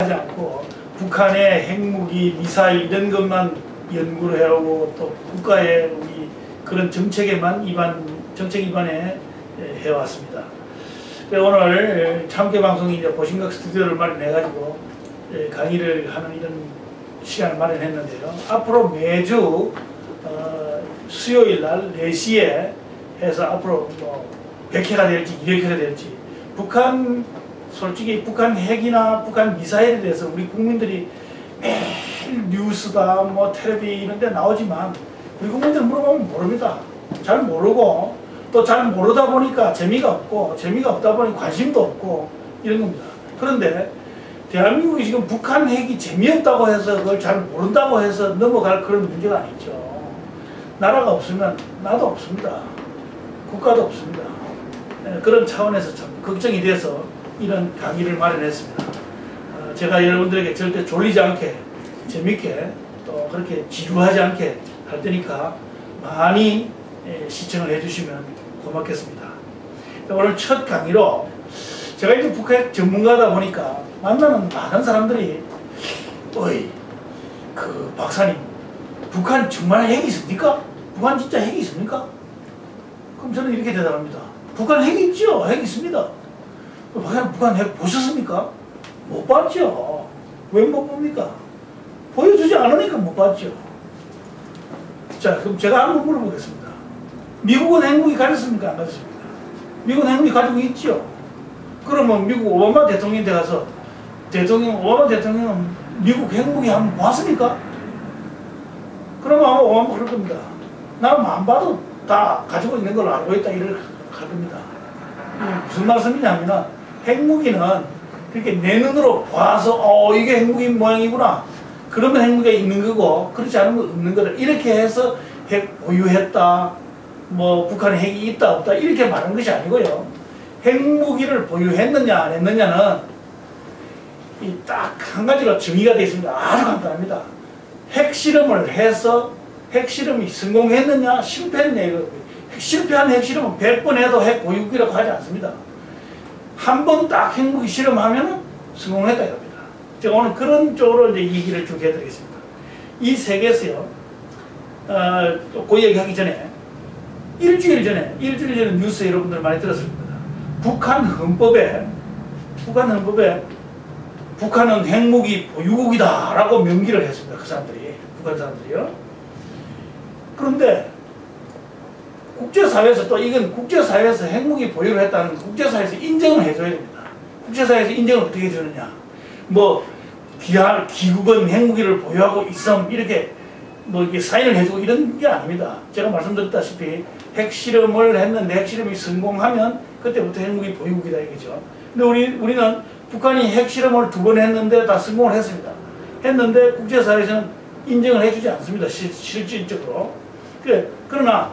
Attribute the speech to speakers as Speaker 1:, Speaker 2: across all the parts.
Speaker 1: 하지 않고 북한의 핵무기, 미사일 이런 것만 연구를 해오고 또 국가의 우리 그런 정책 입안에 해왔습니다. 오늘 참깨 방송이 이제 보신각 스튜디오를 마련해가지고 강의를 하는 이런 시간을 마련했는데요. 앞으로 매주 수요일 날 4시에 해서 앞으로 뭐 100회가 될지 200회가 될지 솔직히 북한 핵이나 북한 미사일에 대해서 우리 국민들이 매일 뉴스다 뭐 텔레비 이런 데 나오지만 우리 국민들 물어보면 모릅니다. 잘 모르고 또 잘 모르다 보니까 재미가 없다 보니 관심도 없고 이런 겁니다. 그런데 대한민국이 지금 북한 핵이 재미없다고 해서 그걸 잘 모른다고 해서 넘어갈 그런 문제가 아니죠. 나라가 없으면 나도 없습니다. 국가도 없습니다. 그런 차원에서 참 걱정이 돼서 이런 강의를 마련했습니다. 제가 여러분들에게 절대 졸리지 않게 재밌게 또 그렇게 지루하지 않게 할 테니까 많이 시청을 해주시면 고맙겠습니다. 오늘 첫 강의로 제가 이제 북핵 전문가다 보니까 만나는 많은 사람들이 어이 그 박사님 북한 정말 핵이 있습니까? 북한 진짜 핵이 있습니까? 그럼 저는 이렇게 대답합니다. 북한 핵이 있죠. 핵이 있습니다. 박사님 북한 핵 보셨습니까? 못 봤죠. 왜 못 봅니까? 보여주지 않으니까 못 봤죠. 자 그럼 제가 한번 물어보겠습니다. 미국은 핵무기 가졌습니까? 안 가졌습니까? 미국은 핵무기 가지고 있죠. 그러면 미국 오바마 대통령한테 가서 오바마 대통령은 미국 핵무기 한번 봤습니까? 그러면 아마 오바마 그럴 겁니다. 나는 안 봐도 다 가지고 있는 걸 알고 있다 이럴 할 겁니다. 무슨 말씀이냐면 핵무기는 그렇게 내 눈으로 봐서 이게 핵무기 모양이구나. 그러면 핵무기가 있는 거고 그렇지 않으면 없는 거를 이렇게 해서 핵 보유했다. 뭐 북한에 핵이 있다 없다 이렇게 말하는 것이 아니고요. 핵무기를 보유했느냐 안 했느냐는 딱 한 가지로 정의가 되어 있습니다. 아주 간단합니다. 핵실험을 해서 핵실험이 성공했느냐 실패했느냐 이거. 실패한 핵실험은 100번 해도 핵 보유국이라고 하지 않습니다. 한 번 딱 핵무기 실험하면 성공했다 이겁니다. 제가 오늘 그런 쪽으로 이제 얘기를 쭉 해드리겠습니다. 이 세계에서요, 그 얘기하기 전에 일주일 전에 뉴스에 여러분들 많이 들었을 겁니다. 북한 헌법에 북한은 핵무기 보유국이다 라고 명기를 했습니다. 그 사람들이, 북한 사람들이요. 그런데 국제사회에서 또 이건 국제사회에서 핵무기 보유를 했다는 건 국제사회에서 인정을 해줘야 됩니다. 국제사회에서 인정을 어떻게 해주느냐. 뭐 기국은 핵무기를 보유하고 있음 이렇게 뭐 이렇게 사인을 해주고 이런 게 아닙니다. 제가 말씀드렸다시피 핵실험을 했는데 핵실험이 성공하면 그때부터 핵무기 보유국이다 이거죠. 근데 우리는 북한이 핵실험을 2번 했는데 다 성공을 했습니다. 했는데 국제사회에서는 인정을 해주지 않습니다. 실질적으로. 그러나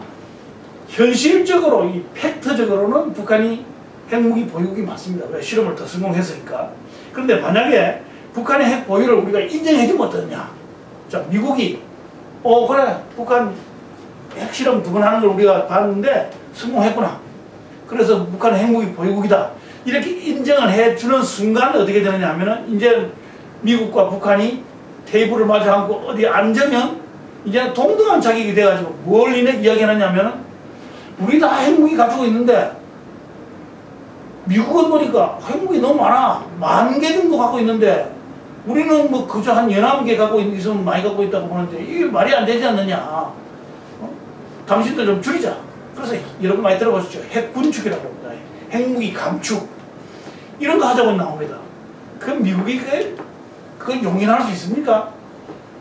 Speaker 1: 현실적으로 이 팩트적으로는 북한이 핵무기 보유국이 맞습니다. 왜? 실험을 더 성공했으니까. 그런데 만약에 북한의 핵 보유를 우리가 인정해주면 어떠냐? 자, 미국이 그래 북한 핵실험 2번 하는 걸 우리가 봤는데 성공했구나. 그래서 북한은 핵무기 보유국이다. 이렇게 인정을 해주는 순간 어떻게 되느냐 하면은 이제 미국과 북한이 테이블을 마주 앉고 어디 앉으면 이제 동등한 자격이 돼가지고 뭘 이야기하느냐면은 우리 다 핵무기 가지고 있는데 미국은 보니까 핵무기 너무 많아. 10,000개 정도 갖고 있는데 우리는 뭐 그저 한 11개 갖고 있으면 많이 갖고 있다고 보는데 이게 말이 안 되지 않느냐. 당신들 좀 줄이자. 그래서 여러분 많이 들어보셨죠. 핵 군축이라고 합니다. 핵무기 감축. 이런 거 하자고 나옵니다. 그럼 미국이 그건 용인할 수 있습니까?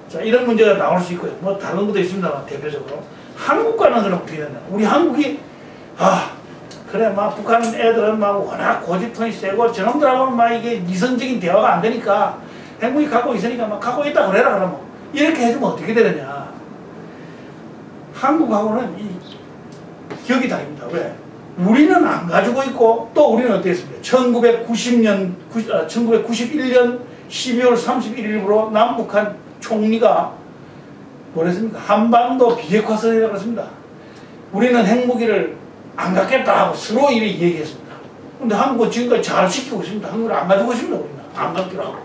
Speaker 1: 자, 이런 문제가 나올 수 있고요. 뭐 다른 것도 있습니다만 대표적으로. 한국과는 그럼 어떻게 되냐. 우리 한국이 그래 막 북한 애들은 막 워낙 고집통이 세고 저놈들하고는 막 이게 이성적인 대화가 안 되니까 핵무기 갖고 있으니까 막 갖고 있다 그래라 그러면 이렇게 해주면 어떻게 되느냐. 한국하고는 이 격이 다릅니다. 왜? 우리는 안 가지고 있고 또 우리는 어떻게 했습니까? 1991년 12월 31일부로 남북한 총리가 뭐랬습니까? 한반도 비핵화 선언이라고 했습니다. 우리는 핵무기를 안 갖겠다 하고 서로 이렇게 얘기했습니다. 근데 한국은 지금까지 잘 시키고 있습니다. 한국을 안 가지고 있습니다. 우리는 안 갖기로 하고.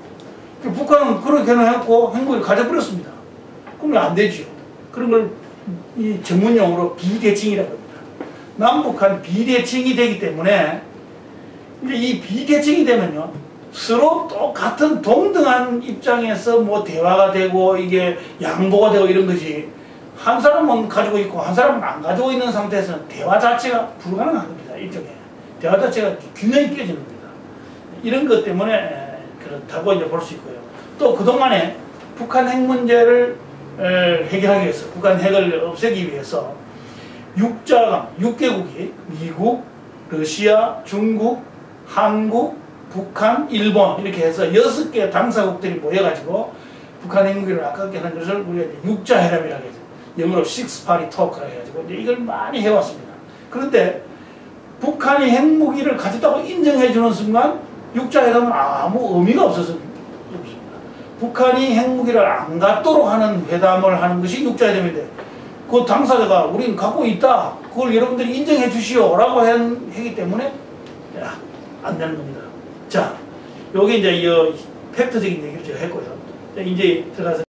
Speaker 1: 북한은 그렇게 해놓고 핵무기를 가져버렸습니다. 그러면 안 되죠. 그런 걸 이 전문용어로 비대칭이라고 합니다. 남북한 비대칭이 되기 때문에 이제 이 비대칭이 되면요, 서로 똑같은 동등한 입장에서 뭐 대화가 되고 이게 양보가 되고 이런 거지, 한 사람은 가지고 있고 한 사람은 안 가지고 있는 상태에서는 대화 자체가 불가능한 겁니다. 일종의 대화 자체가 균형이 깨지는 겁니다. 이런 것 때문에 그렇다고 이제 볼 수 있고요. 또 그동안에 북한 핵 문제를 해결하기 위해서, 북한 핵을 없애기 위해서 6개국이 미국, 러시아, 중국, 한국, 북한, 일본 이렇게 해서 6개 당사국들이 모여가지고 북한 핵무기를 아깝게 하는 것을 우리가 이제 육자회담이라고 하죠. 영어로 Six Party Talk라고 해가지고 이제 이걸 많이 해왔습니다. 그런데 북한이 핵무기를 가졌다고 인정해주는 순간 육자회담은 아무 의미가 없습니다. 북한이 핵무기를 안 갖도록 하는 회담을 하는 것이 육자회담인데, 그 당사자가 우리는 갖고 있다, 그걸 여러분들이 인정해 주시오 라고 했기 때문에 안 되는 겁니다. 자, 요게 이제 이 팩트적인 얘기를 제가 했고요. 이제 들어가서